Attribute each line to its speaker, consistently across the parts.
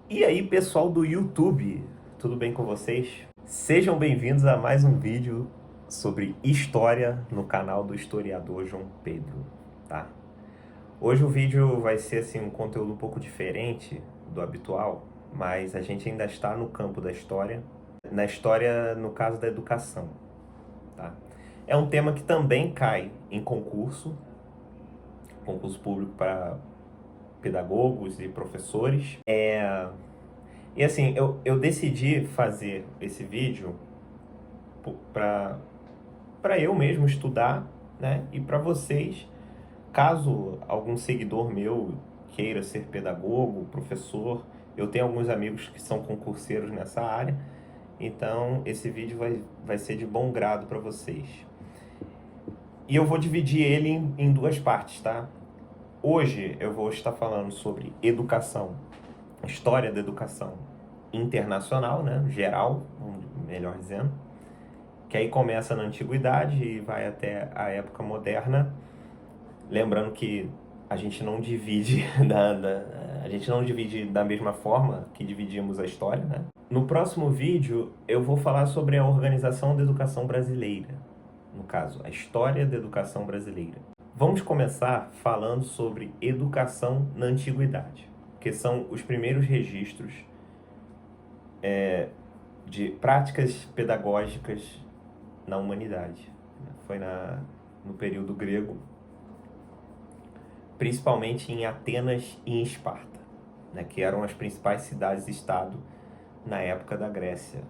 Speaker 1: E aí, pessoal do YouTube, tudo bem com vocês? Sejam bem-vindos a mais um vídeo sobre história no canal do historiador João Pedro, tá? Hoje o vídeo vai ser assim um conteúdo um pouco diferente do habitual, mas a gente ainda está no campo da história, na história no caso da educação, tá? É um tema que também cai em concurso público para pedagogos e professores. E assim, eu decidi fazer esse vídeo para eu mesmo estudar, né? E para vocês, caso algum seguidor meu queira ser pedagogo, professor, eu tenho alguns amigos que são concurseiros nessa área, então esse vídeo vai ser de bom grado para vocês. E eu vou dividir ele em duas partes, tá? Hoje eu vou estar falando sobre educação, história da educação internacional, né? Geral, melhor dizendo, que aí começa na antiguidade e vai até a época moderna. Lembrando que a gente não divide a gente não divide da mesma forma que dividimos a história, né? No próximo vídeo eu vou falar sobre a organização da educação brasileira, no caso, a história da educação brasileira. Vamos começar falando sobre educação na antiguidade, que são os primeiros registros de práticas pedagógicas na humanidade. Foi no período grego, principalmente em Atenas e em Esparta, né, que eram as principais cidades-estado na época da Grécia,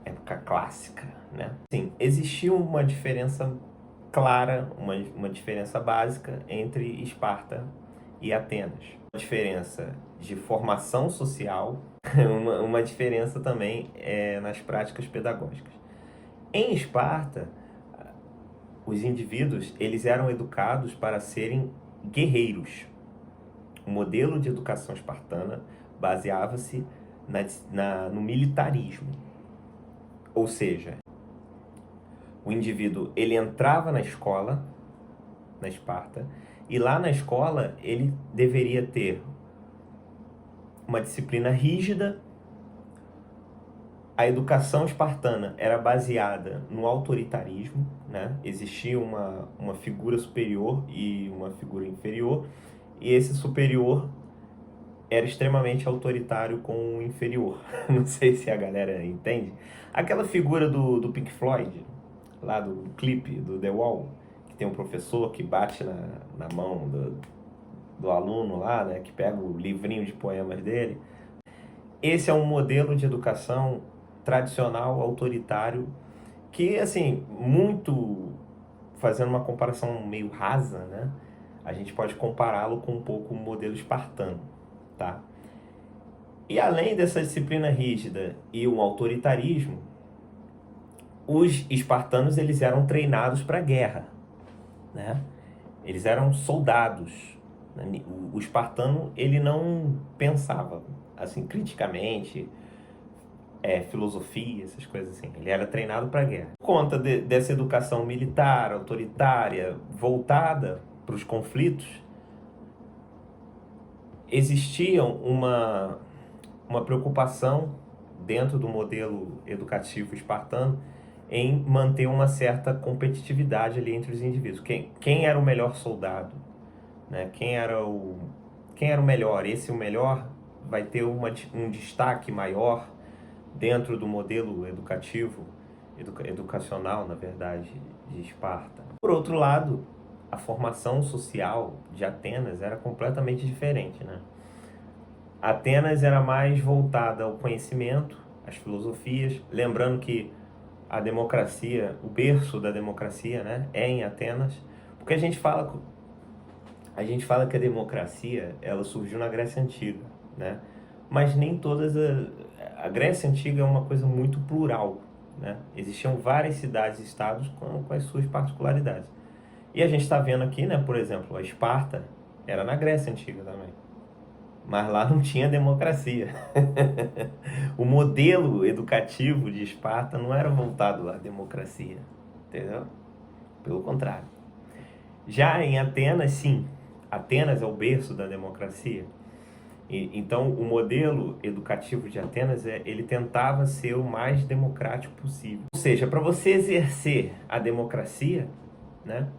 Speaker 1: época clássica, né? Sim, existia uma diferença clara, uma diferença básica entre Esparta e Atenas. Uma diferença de formação social, uma diferença também nas práticas pedagógicas. Em Esparta, os indivíduos eles eram educados para serem guerreiros. O modelo de educação espartana baseava-se no militarismo. Ou seja, o indivíduo ele entrava na escola, na Esparta, e lá na escola ele deveria ter uma disciplina rígida. A educação espartana era baseada no autoritarismo, né? Existia uma figura superior e uma figura inferior, e esse superior era extremamente autoritário com o inferior. Não sei se a galera entende. Aquela figura do Pink Floyd, lá do clipe do The Wall, que tem um professor que bate na mão do aluno lá, né? Que pega o livrinho de poemas dele. Esse é um modelo de educação tradicional, autoritário, que, assim, muito fazendo uma comparação meio rasa, né? A gente pode compará-lo com um pouco o modelo espartano, tá? E além dessa disciplina rígida e um autoritarismo, os espartanos eles eram treinados para a guerra, né? Eles eram soldados. O espartano ele não pensava assim criticamente, filosofia, essas coisas assim. Ele era treinado para a guerra. Por conta dessa educação militar, autoritária, voltada para os conflitos, existia uma preocupação dentro do modelo educativo espartano em manter uma certa competitividade ali entre os indivíduos. Quem era o melhor soldado? Né? Quem era o melhor? Esse o melhor vai ter um destaque maior dentro do modelo educativo, educacional, na verdade, de Esparta. Por outro lado, a formação social de Atenas era completamente diferente, né? Atenas era mais voltada ao conhecimento, às filosofias, lembrando que a democracia, o berço da democracia, né, é em Atenas, porque a gente fala que a democracia ela surgiu na Grécia Antiga, né? Mas nem todas a Grécia Antiga é uma coisa muito plural, né? Existiam várias cidades e estados com as suas particularidades. E a gente está vendo aqui, né, por exemplo, a Esparta era na Grécia Antiga também, mas lá não tinha democracia. O modelo educativo de Esparta não era voltado à democracia, entendeu? Pelo contrário. Já em Atenas, sim. Atenas é o berço da democracia. Então, o modelo educativo de Atenas, ele tentava ser o mais democrático possível. Ou seja, para você exercer a democracia, né,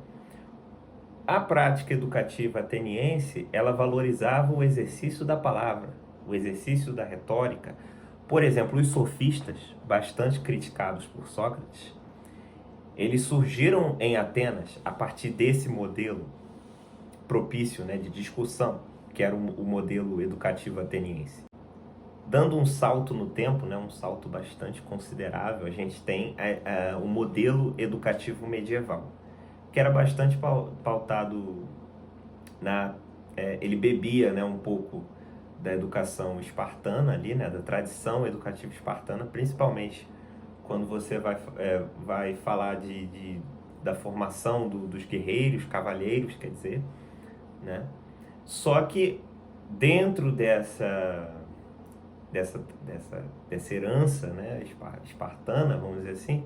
Speaker 1: a prática educativa ateniense, ela valorizava o exercício da palavra, o exercício da retórica. Por exemplo, os sofistas, bastante criticados por Sócrates, eles surgiram em Atenas a partir desse modelo propício, né, de discussão, que era o modelo educativo ateniense. Dando um salto no tempo, né, um salto bastante considerável, a gente tem o modelo educativo medieval, que era bastante pautado ele bebia, né, um pouco da educação espartana ali, né, da tradição educativa espartana, principalmente quando você vai falar da formação dos guerreiros, cavalheiros, quer dizer, né? Só que dentro dessa herança, né, espartana, vamos dizer assim,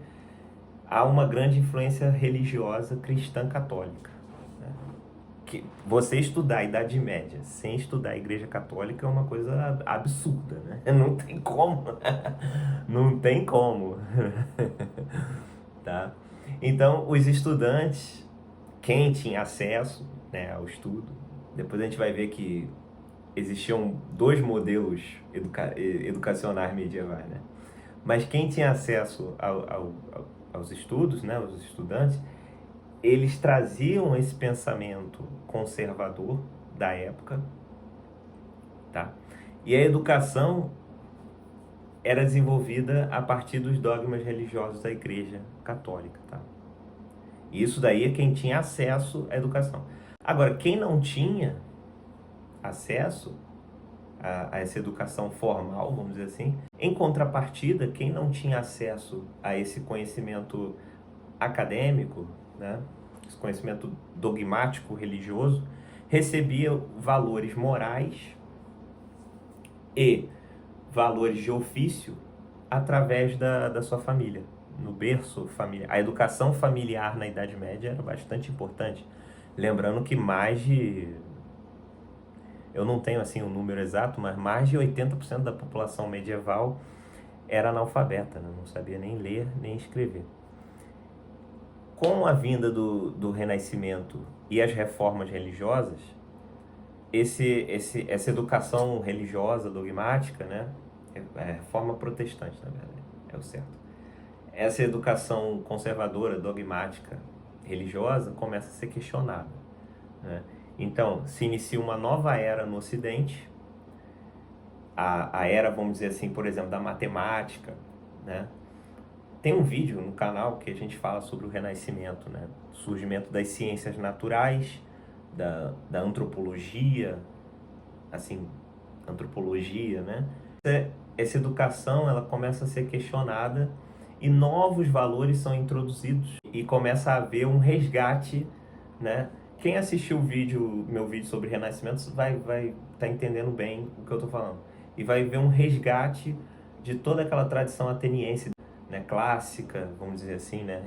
Speaker 1: há uma grande influência religiosa cristã católica, né? Que você estudar a Idade Média sem estudar a Igreja Católica é uma coisa absurda, né? Não tem como, não tem como, tá? Então, os estudantes, quem tinha acesso, né, ao estudo, depois a gente vai ver que existiam dois modelos educacionais medievais, né? Mas quem tinha acesso aos estudos, né, os estudantes, eles traziam esse pensamento conservador da época, tá? E a educação era desenvolvida a partir dos dogmas religiosos da Igreja Católica, tá? E isso daí é quem tinha acesso à educação. Agora, quem não tinha acesso a essa educação formal, vamos dizer assim, em contrapartida, quem não tinha acesso a esse conhecimento acadêmico, né, esse conhecimento dogmático religioso, recebia valores morais e valores de ofício através da sua família, no berço familiar. A educação familiar na Idade Média era bastante importante. Lembrando que eu não tenho assim um número exato, mas mais de 80% da população medieval era analfabeta, né? Não sabia nem ler nem escrever. Com a vinda do Renascimento e as reformas religiosas, essa educação religiosa, dogmática, né? Reforma protestante, na verdade, é o certo. Essa educação conservadora, dogmática, religiosa, começa a ser questionada, né? Então, se inicia uma nova era no Ocidente, a era, vamos dizer assim, por exemplo, da matemática, né? Tem um vídeo no canal que a gente fala sobre o Renascimento, né? O surgimento das ciências naturais, da antropologia, assim, antropologia, né? Essa educação, ela começa a ser questionada e novos valores são introduzidos e começa a haver um resgate, né? Quem assistiu meu vídeo sobre Renascimento vai tá entendendo bem o que eu estou falando. E vai ver um resgate de toda aquela tradição ateniense, né, clássica, vamos dizer assim, né,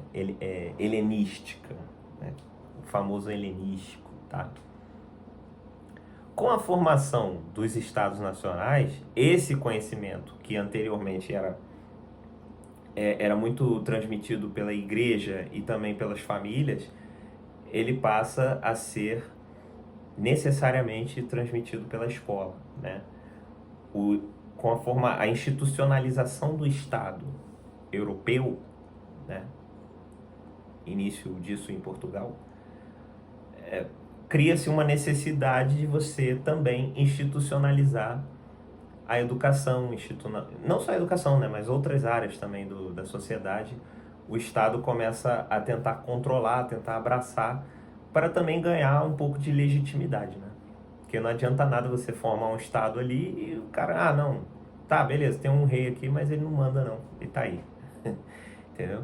Speaker 1: helenística, né, o famoso helenístico, tá? Com a formação dos estados nacionais, esse conhecimento que anteriormente era muito transmitido pela igreja e também pelas famílias, ele passa a ser necessariamente transmitido pela escola, né? Com a institucionalização do Estado europeu, né? Início disso em Portugal, cria-se uma necessidade de você também institucionalizar a educação, não só a educação, né, mas outras áreas também da sociedade. O Estado começa a tentar controlar, a tentar abraçar, para também ganhar um pouco de legitimidade, né? Porque não adianta nada você formar um Estado ali e o cara, não, tá, beleza, tem um rei aqui, mas ele não manda não, ele tá aí, entendeu?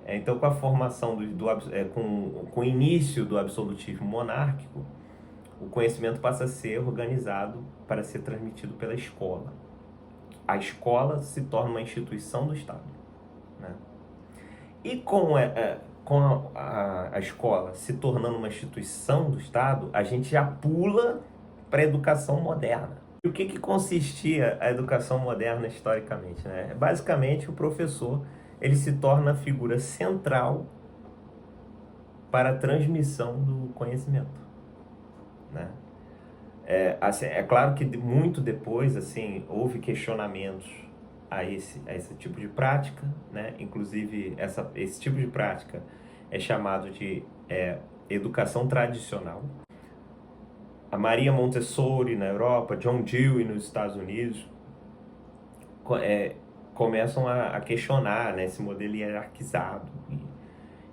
Speaker 1: Então, com a formação com o início do absolutismo monárquico, o conhecimento passa a ser organizado para ser transmitido pela escola. A escola se torna uma instituição do Estado, né? E com a escola se tornando uma instituição do Estado, a gente já pula para a educação moderna, E o que consistia a educação moderna historicamente, né? Basicamente, o professor ele se torna a figura central para a transmissão do conhecimento, né? Assim, é claro que muito depois, assim, houve questionamentos a esse tipo de prática, né? Inclusive, esse tipo de prática é chamado de educação tradicional. A Maria Montessori na Europa, John Dewey nos Estados Unidos, começam a questionar, né, esse modelo hierarquizado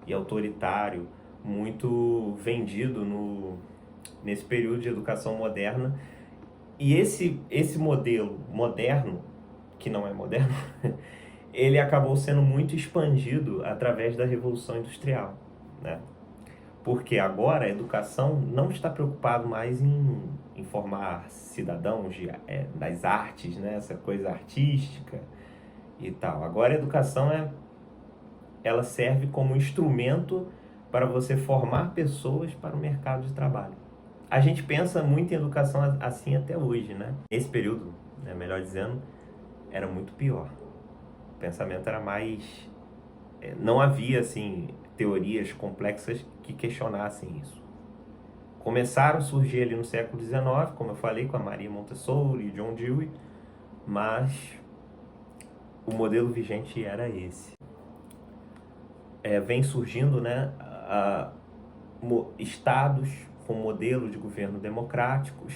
Speaker 1: e autoritário, muito vendido nesse período de educação moderna. E esse modelo moderno, que não é moderno, ele acabou sendo muito expandido através da Revolução Industrial, né? Porque agora a educação não está preocupada mais em formar cidadãos das artes, né? Essa coisa artística e tal. Agora a educação ela serve como instrumento para você formar pessoas para o mercado de trabalho. A gente pensa muito em educação assim até hoje, né? Nesse período, né, melhor dizendo, era muito pior. O pensamento era mais... Não havia, assim, teorias complexas que questionassem isso. Começaram a surgir ali no século XIX, como eu falei, com a Maria Montessori e John Dewey, mas o modelo vigente era esse. Vem surgindo, né, estados com modelo de governo democráticos,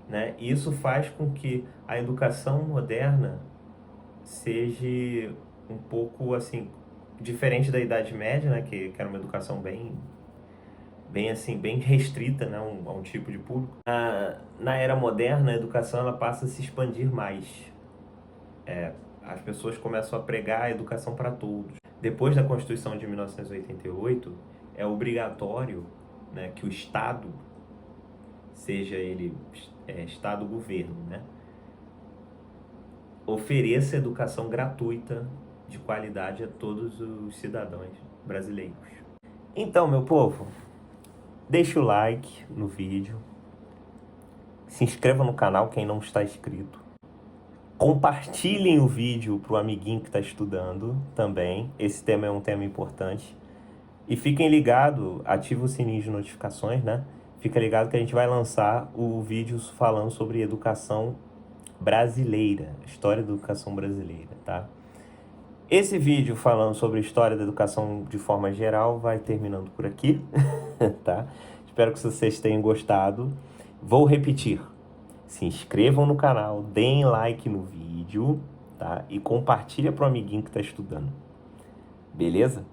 Speaker 1: né? E isso faz com que a educação moderna seja um pouco assim diferente da Idade Média, né? Que era uma educação bem assim, bem restrita, né? A um tipo de público. Na era moderna, a educação ela passa a se expandir mais. As pessoas começam a pregar a educação para todos. Depois da Constituição de 1988, é obrigatório, né, que o Estado, seja ele Estado-governo, né, ofereça educação gratuita de qualidade a todos os cidadãos brasileiros. Então, meu povo, deixa o like no vídeo, se inscreva no canal quem não está inscrito, compartilhem o vídeo para o amiguinho que está estudando também, esse tema é um tema importante. E fiquem ligados, ativa o sininho de notificações, né? Fica ligado que a gente vai lançar o vídeo falando sobre educação brasileira, história da educação brasileira, tá? Esse vídeo falando sobre a história da educação de forma geral vai terminando por aqui, tá? Espero que vocês tenham gostado. Vou repetir, se inscrevam no canal, deem like no vídeo, tá? E compartilha para o amiguinho que está estudando, beleza?